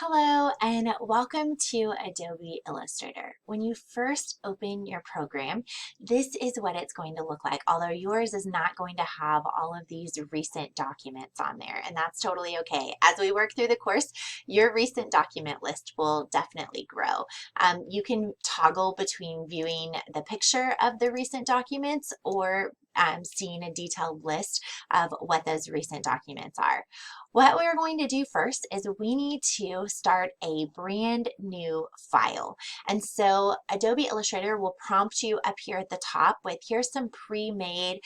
Hello and welcome to Adobe Illustrator. When you first open your program, this is what it's going to look like, although yours is not going to have all of these recent documents on there, and that's totally okay. As we work through the course, your recent document list will definitely grow. You can toggle between viewing the picture of the recent documents or seeing a detailed list of what those recent documents are. What we're going to do first is we need to start a brand new file. And so Adobe Illustrator will prompt you up here at the top with here's some pre-made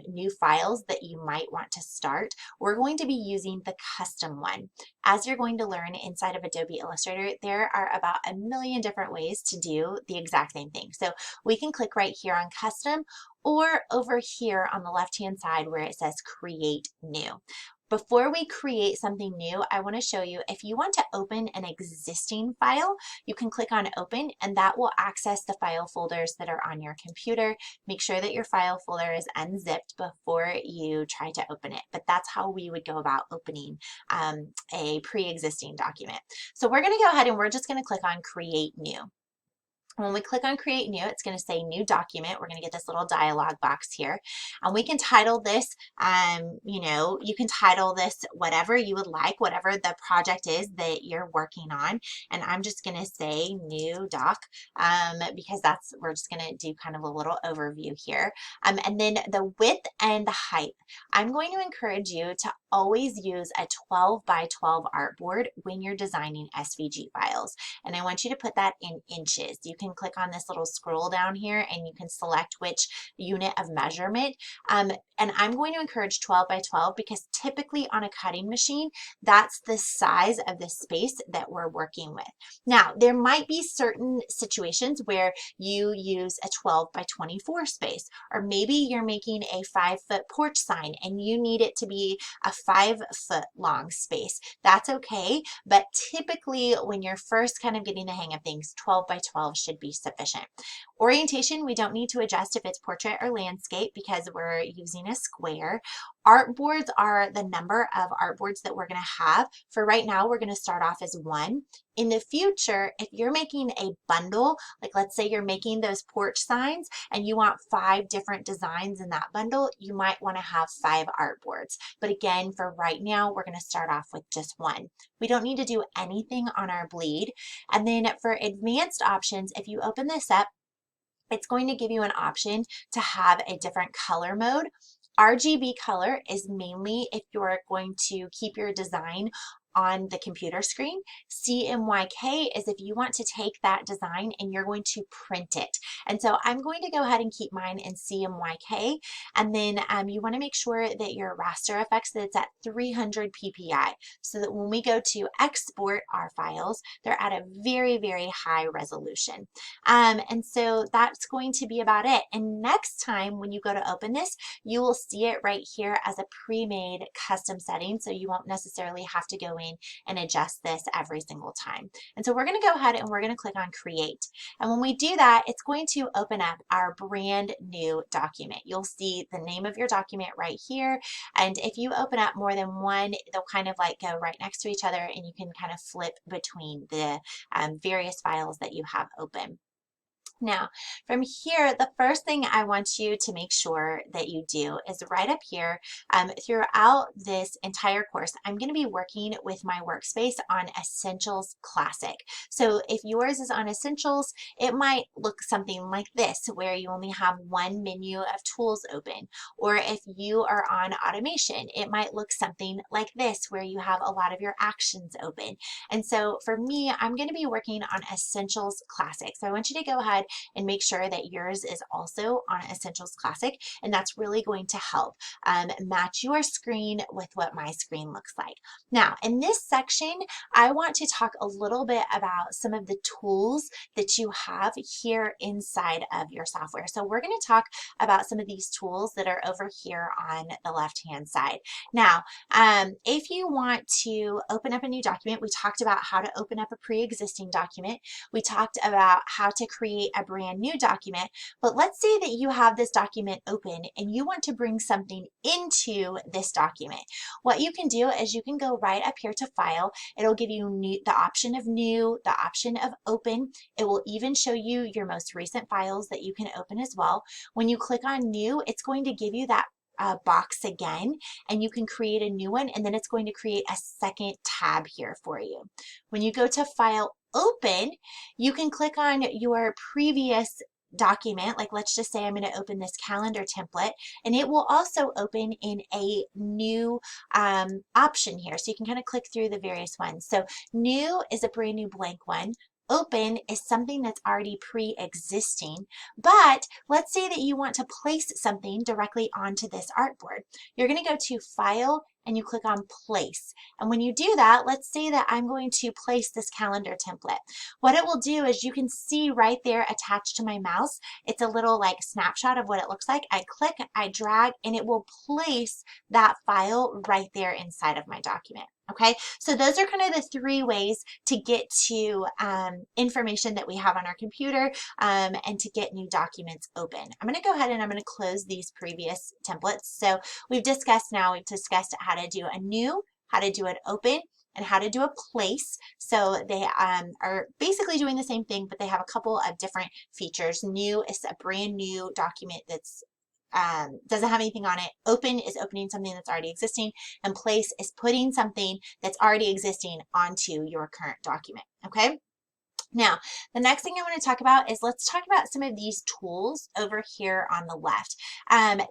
new files that you might want to start. We're going to be using the custom one. As you're going to learn inside of Adobe Illustrator, there are about a million different ways to do the exact same thing. So we can click right here on custom or over here on the left-hand side where it says create new. Before we create something new, I want to show you if you want to open an existing file, you can click on open and that will access the file folders that are on your computer. Make sure that your file folder is unzipped before you try to open it, but that's how we would go about opening a pre-existing document. So we're going to go ahead and we're just going to click on create new. When we click on create new, it's going to say new document. We're going to get this little dialog box here, and we can title this, you can title this whatever you would like, whatever the project is that you're working on. And I'm just going to say new doc because we're just going to do kind of a little overview here. And then the width and the height. I'm going to encourage you to always use a 12 by 12 artboard when you're designing SVG files. And I want you to put that in inches. You can click on this little scroll down here and you can select which unit of measurement. And I'm going to encourage 12 by 12 because typically on a cutting machine, that's the size of the space that we're working with. Now, there might be certain situations where you use a 12 by 24 space, or maybe you're making a 5-foot porch sign and you need it to be a 5-foot long space. That's okay, but typically when you're first kind of getting the hang of things, 12 by 12 should be sufficient. Orientation, we don't need to adjust if it's portrait or landscape because we're using a square. Artboards are the number of artboards that we're going to have. For right now, we're going to start off as 1. In the future, if you're making a bundle, like let's say you're making those porch signs and you want 5 different designs in that bundle, you might want to have 5 artboards. But again, for right now, we're going to start off with just 1. We don't need to do anything on our bleed. And then for advanced options, if you open this up, it's going to give you an option to have a different color mode. RGB color is mainly if you're going to keep your design on the computer screen. CMYK is if you want to take that design and you're going to print it. And so I'm going to go ahead and keep mine in CMYK. And then you want to make sure that your raster effects, that it's at 300 PPI, so that when we go to export our files, they're at a very, very high resolution. And so that's going to be about it. And next time when you go to open this, you will see it right here as a pre-made custom setting, so you won't necessarily have to go in and adjust this every single time. And so we're going to go ahead and we're going to click on create. And when we do that, it's going to open up our brand new document. You'll see the name of your document right here. And if you open up more than one, they'll kind of like go right next to each other and you can kind of flip between the various files that you have open. Now, from here, the first thing I want you to make sure that you do is right up here, throughout this entire course, I'm going to be working with my Workspace on Essentials Classic. So if yours is on Essentials, it might look something like this, where you only have one menu of tools open. Or if you are on Automation, it might look something like this, where you have a lot of your actions open. And so for me, I'm going to be working on Essentials Classic. So I want you to go ahead and make sure that yours is also on Essentials Classic, and that's really going to help match your screen with what my screen looks like. Now, in this section, I want to talk a little bit about some of the tools that you have here inside of your software. So we're going to talk about some of these tools that are over here on the left-hand side. Now, if you want to open up a new document, we talked about how to open up a pre-existing document. We talked about how to create a brand new document, but let's say that you have this document open and you want to bring something into this document. What you can do is you can go right up here to File. It'll give you the option of New, the option of Open. It will even show you your most recent files that you can open as well. When you click on New, it's going to give you that box again, and you can create a new one, and then it's going to create a second tab here for you. When you go to File, Open, you can click on your previous document. Like, let's just say I'm going to open this calendar template, and it will also open in a new option here. So you can kind of click through the various ones. So new is a brand new blank one. Open is something that's already pre-existing, but let's say that you want to place something directly onto this artboard. You're going to go to File and you click on Place. And when you do that, let's say that I'm going to place this calendar template. What it will do is you can see right there attached to my mouse, it's a little like snapshot of what it looks like. I click, I drag, and it will place that file right there inside of my document. Okay, so those are kind of the three ways to get to information that we have on our computer and to get new documents open. I'm going to go ahead and I'm going to close these previous templates. So we've discussed how to do a new, how to do an open, and how to do a place. So they are basically doing the same thing, but they have a couple of different features. New is a brand new document that's doesn't have anything on it. Open is opening something that's already existing, and place is putting something that's already existing onto your current document. Okay. Now, the next thing I want to talk about is let's talk about some of these tools over here on the left.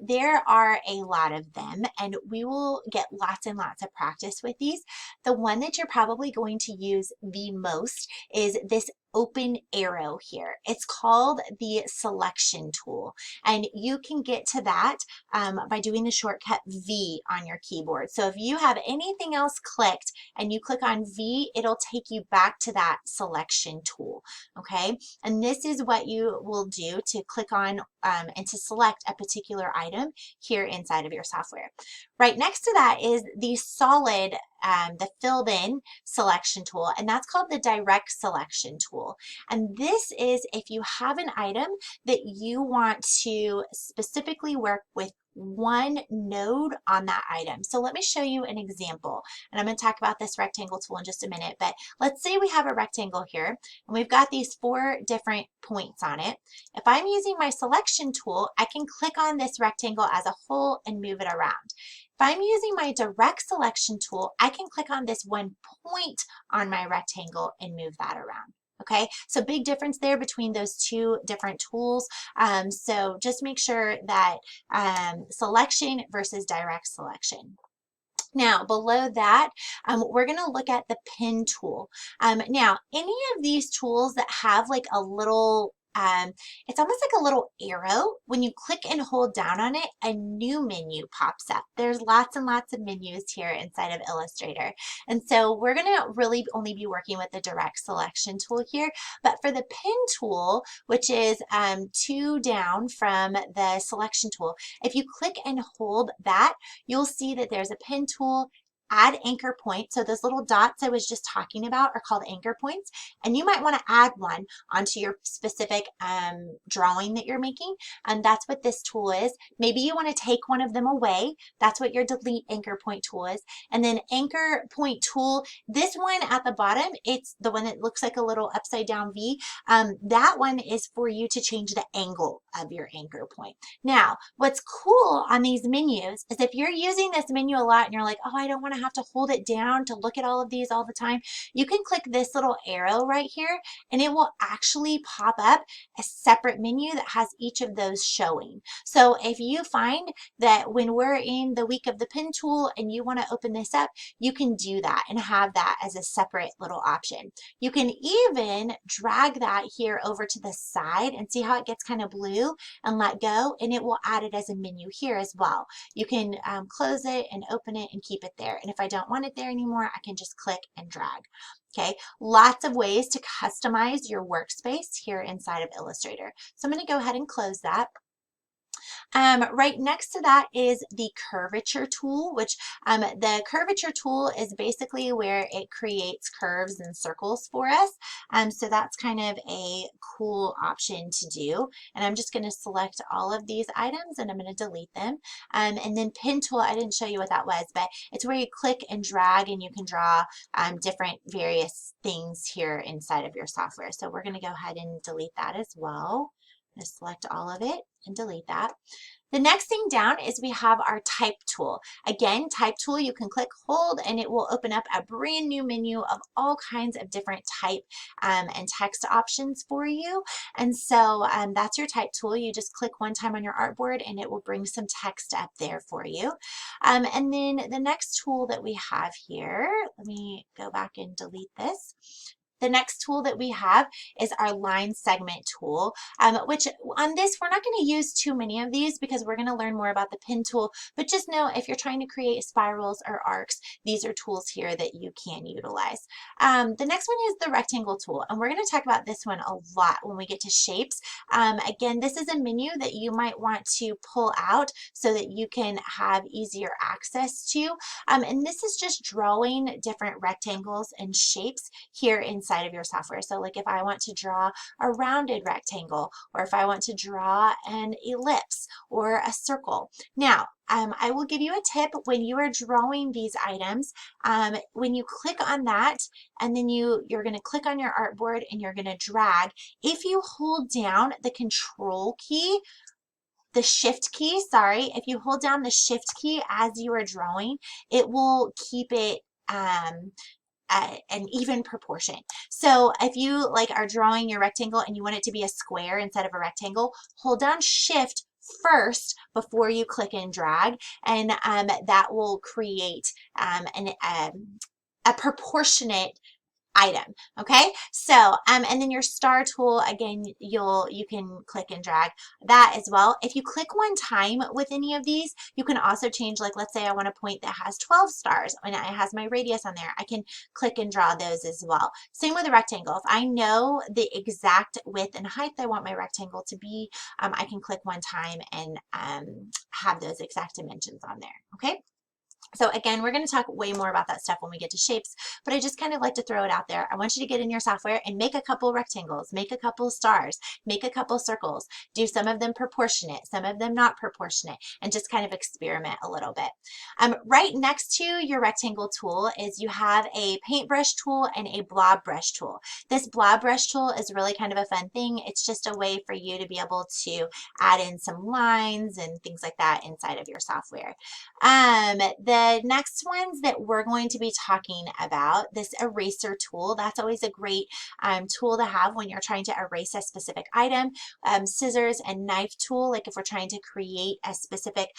There are a lot of them, and we will get lots and lots of practice with these. The one that you're probably going to use the most is this open arrow here. It's called the selection tool, and you can get to that by doing the shortcut V on your keyboard. So if you have anything else clicked and you click on V, it'll take you back to that selection tool. Okay, and this is what you will do to click on and to select a particular item here inside of your software. Right next to that is the solid, the filled in selection tool, and that's called the direct selection tool. And this is if you have an item that you want to specifically work with one node on that item. So let me show you an example, and I'm going to talk about this rectangle tool in just a minute. But let's say we have a rectangle here and we've got these 4 different points on it. If I'm using my selection tool, I can click on this rectangle as a whole and move it around. If I'm using my direct selection tool, I can click on this one point on my rectangle and move that around. Okay, so big difference there between those two different tools. So just make sure that selection versus direct selection. Now, below that, we're going to look at the pen tool. Now, any of these tools that have like a little it's almost like a little arrow. When you click and hold down on it, a new menu pops up. There's lots and lots of menus here inside of Illustrator. And so we're going to really only be working with the direct selection tool here. But for the pen tool, which is 2 down from the selection tool, if you click and hold that, you'll see that there's a pen tool, add anchor point. So those little dots I was just talking about are called anchor points, and you might want to add one onto your specific drawing that you're making, and that's what this tool is. Maybe you want to take one of them away. That's what your delete anchor point tool is. And then anchor point tool, this one at the bottom, it's the one that looks like a little upside down V. That one is for you to change the angle of your anchor point. Now, what's cool on these menus is if you're using this menu a lot and you're like, oh, I don't want to have to hold it down to look at all of these all the time, you can click this little arrow right here and it will actually pop up a separate menu that has each of those showing. So if you find that when we're in the week of the pen tool and you want to open this up, you can do that and have that as a separate little option. You can even drag that here over to the side and see how it gets kind of blue and let go, and it will add it as a menu here as well. You can close it and open it and keep it there. And if I don't want it there anymore, I can just click and drag. Okay, lots of ways to customize your workspace here inside of Illustrator. So I'm going to go ahead and close that. Right next to that is the curvature tool, which the curvature tool is basically where it creates curves and circles for us. So that's kind of a cool option to do. And I'm just going to select all of these items and I'm going to delete them. And then pin tool, I didn't show you what that was, but it's where you click and drag and you can draw different various things here inside of your software. So we're going to go ahead and delete that as well. I'm going to select all of it and delete that. The next thing down is we have our type tool. Again, type tool, you can click hold and it will open up a brand new menu of all kinds of different type and text options for you. And so that's your type tool. You just click one time on your artboard and it will bring some text up there for you. And then the next tool that we have here, let me go back and delete this. The next tool that we have is our line segment tool, which on this, we're not going to use too many of these because we're going to learn more about the pin tool, but just know if you're trying to create spirals or arcs, these are tools here that you can utilize. The next one is the rectangle tool, and we're going to talk about this one a lot when we get to shapes. Again, this is a menu that you might want to pull out so that you can have easier access to, and this is just drawing different rectangles and shapes here inside of your software. So like if I want to draw a rounded rectangle, or if I want to draw an ellipse or a circle. Now, I will give you a tip when you are drawing these items. When you click on that and then you're going to click on your artboard and you're going to drag, if you hold down the control key, the shift key, sorry, if you hold down the shift key as you are drawing, it will keep it an even proportion. So if you like are drawing your rectangle and you want it to be a square instead of a rectangle, hold down shift first before you click and drag, and that will create a proportionate item. Okay, so and then your star tool, again, you can click and drag that as well. If you click one time with any of these, you can also change, like let's say I want a point that has 12 stars and it has my radius on there. I can click and draw those as well. Same with a rectangle. If I know the exact width and height I want my rectangle to be, I can click one time and have those exact dimensions on there. Okay. So again, we're going to talk way more about that stuff when we get to shapes, but I just kind of like to throw it out there. I want you to get in your software and make a couple rectangles, make a couple stars, make a couple circles, do some of them proportionate, some of them not proportionate, and just kind of experiment a little bit. Right next to your rectangle tool is you have a paintbrush tool and a blob brush tool. This blob brush tool is really kind of a fun thing. It's just a way for you to be able to add in some lines and things like that inside of your software. The next ones that we're going to be talking about, this eraser tool, that's always a great tool to have when you're trying to erase a specific item. Scissors and knife tool, like if we're trying to create a specific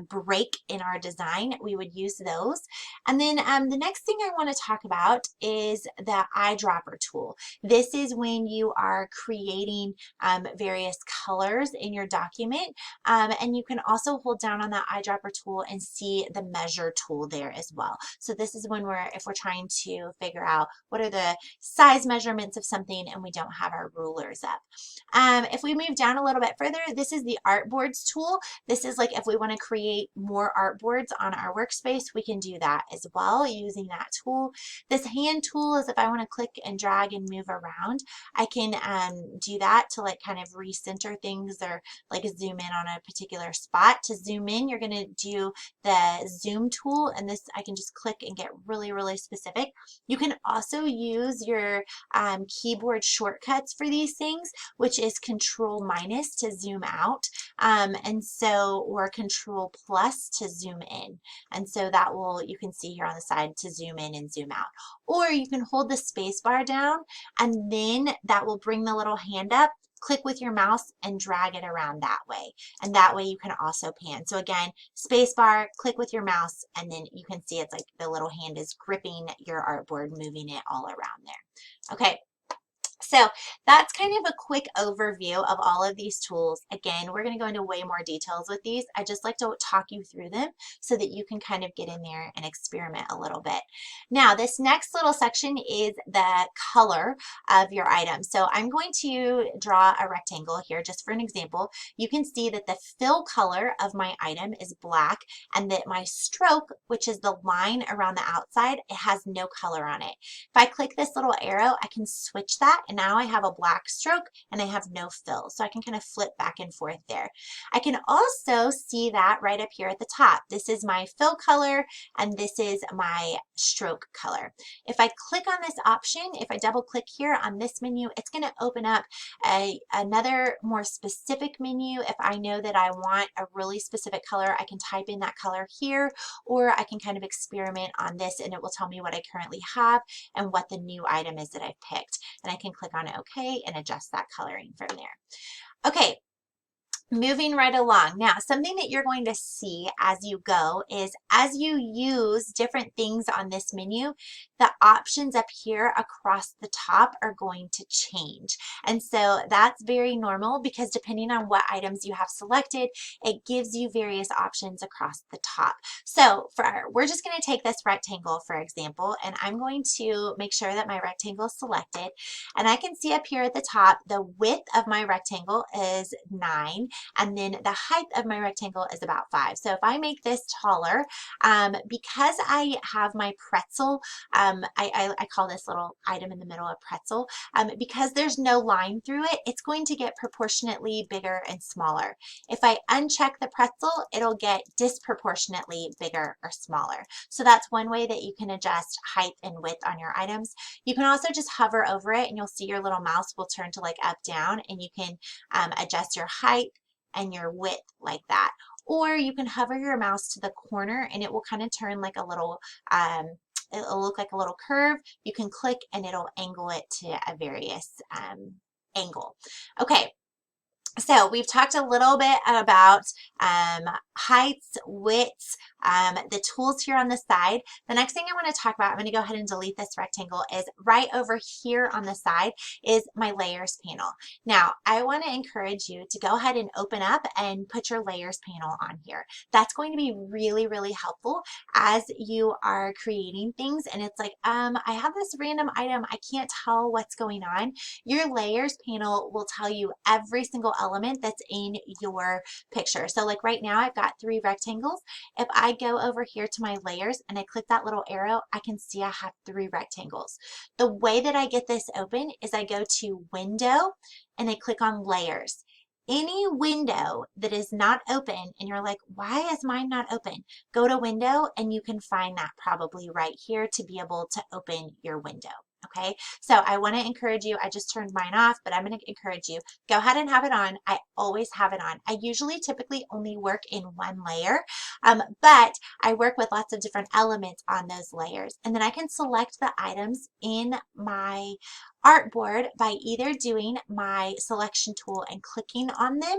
break in our design, we would use those. And then the next thing I want to talk about is the eyedropper tool. This is when you are creating various colors in your document, and you can also hold down on that eyedropper tool and see the measure tool there as well. So this is when if we're trying to figure out what are the size measurements of something and we don't have our rulers up. If we move down a little bit further, this is the artboards tool. This is like if we want to create more artboards on our workspace, we can do that as well using that tool. This hand tool is if I want to click and drag and move around, I can do that to like kind of recenter things or like zoom in on a particular spot. To zoom in, you're going to do the zoom tool, and this I can just click and get really, really specific. You can also use your keyboard shortcuts for these things, which is Control minus to zoom out, and so, or Control plus to zoom in. And so that will, you can see here on the side to zoom in and zoom out. Or you can hold the space bar down and then that will bring the little hand up. Click with your mouse and drag it around that way. And that way you can also pan. So again, space bar, click with your mouse, and then you can see it's like the little hand is gripping your artboard, moving it all around there. Okay. So that's kind of a quick overview of all of these tools. Again, we're going to go into way more details with these. I just like to talk you through them so that you can kind of get in there and experiment a little bit. Now, this next little section is the color of your item. So I'm going to draw a rectangle here just for an example. You can see that the fill color of my item is black and that my stroke, which is the line around the outside, it has no color on it. If I click this little arrow, I can switch that, and now I have a black stroke and I have no fill. So I can kind of flip back and forth there. I can also see that right up here at the top. This is my fill color and this is my stroke color. If I click on this option, if I double click here on this menu, it's going to open up another more specific menu. If I know that I want a really specific color, I can type in that color here, or I can kind of experiment on this and it will tell me what I currently have and what the new item is that I've picked. And I can click on OK and adjust that coloring from there. Okay. Moving right along. Now, something that you're going to see as you go is as you use different things on this menu, the options up here across the top are going to change. And so that's very normal because depending on what items you have selected, it gives you various options across the top. So we're just going to take this rectangle, for example, and I'm going to make sure that my rectangle is selected. And I can see up here at the top, the width of my rectangle is 9. And then the height of my rectangle is about 5. So if I make this taller, because I have my pretzel, I call this little item in the middle a pretzel, because there's no line through it, it's going to get proportionately bigger and smaller. If I uncheck the pretzel, it'll get disproportionately bigger or smaller. So that's one way that you can adjust height and width on your items. You can also just hover over it and you'll see your little mouse will turn to like up, down, and you can adjust your height and your width like that. Or you can hover your mouse to the corner and it will kind of turn like a little, it'll look like a little curve. You can click and it'll angle it to a various angle. Okay. So we've talked a little bit about heights, widths, the tools here on the side. The next thing I want to talk about, I'm going to go ahead and delete this rectangle, is right over here on the side is my layers panel. Now, I want to encourage you to go ahead and open up and put your layers panel on here. That's going to be really, really helpful as you are creating things and it's like, I have this random item, I can't tell what's going on. Your layers panel will tell you every single element that's in your picture. So like right now I've got 3 rectangles. If I go over here to my layers and I click that little arrow, I can see I have 3 rectangles. The way that I get this open is I go to Window and I click on Layers. Any window that is not open and you're like, why is mine not open? Go to Window and you can find that probably right here to be able to open your window. Okay, so I want to encourage you, I just turned mine off, but I'm going to encourage you, go ahead and have it on. I always have it on. I usually typically only work in one layer, but I work with lots of different elements on those layers. And then I can select the items in my artboard by either doing my selection tool and clicking on them,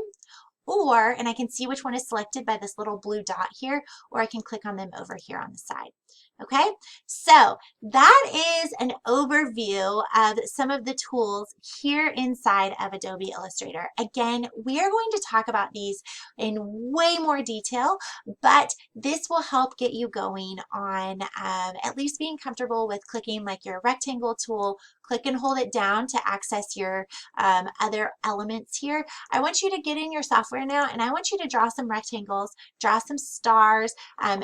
and I can see which one is selected by this little blue dot here, or I can click on them over here on the side. Okay, so that is an overview of some of the tools here inside of Adobe Illustrator. Again, we are going to talk about these in way more detail, but this will help get you going on at least being comfortable with clicking like your rectangle tool, click and hold it down to access your other elements here. I want you to get in your software now and I want you to draw some rectangles, draw some stars,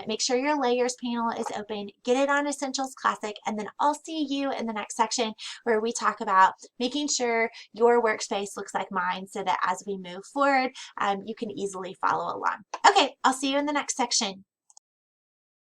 make sure your layers panel is open, get it on Essentials Classic, and then I'll see you in the next section where we talk about making sure your workspace looks like mine so that as we move forward, you can easily follow along. Okay, I'll see you in the next section.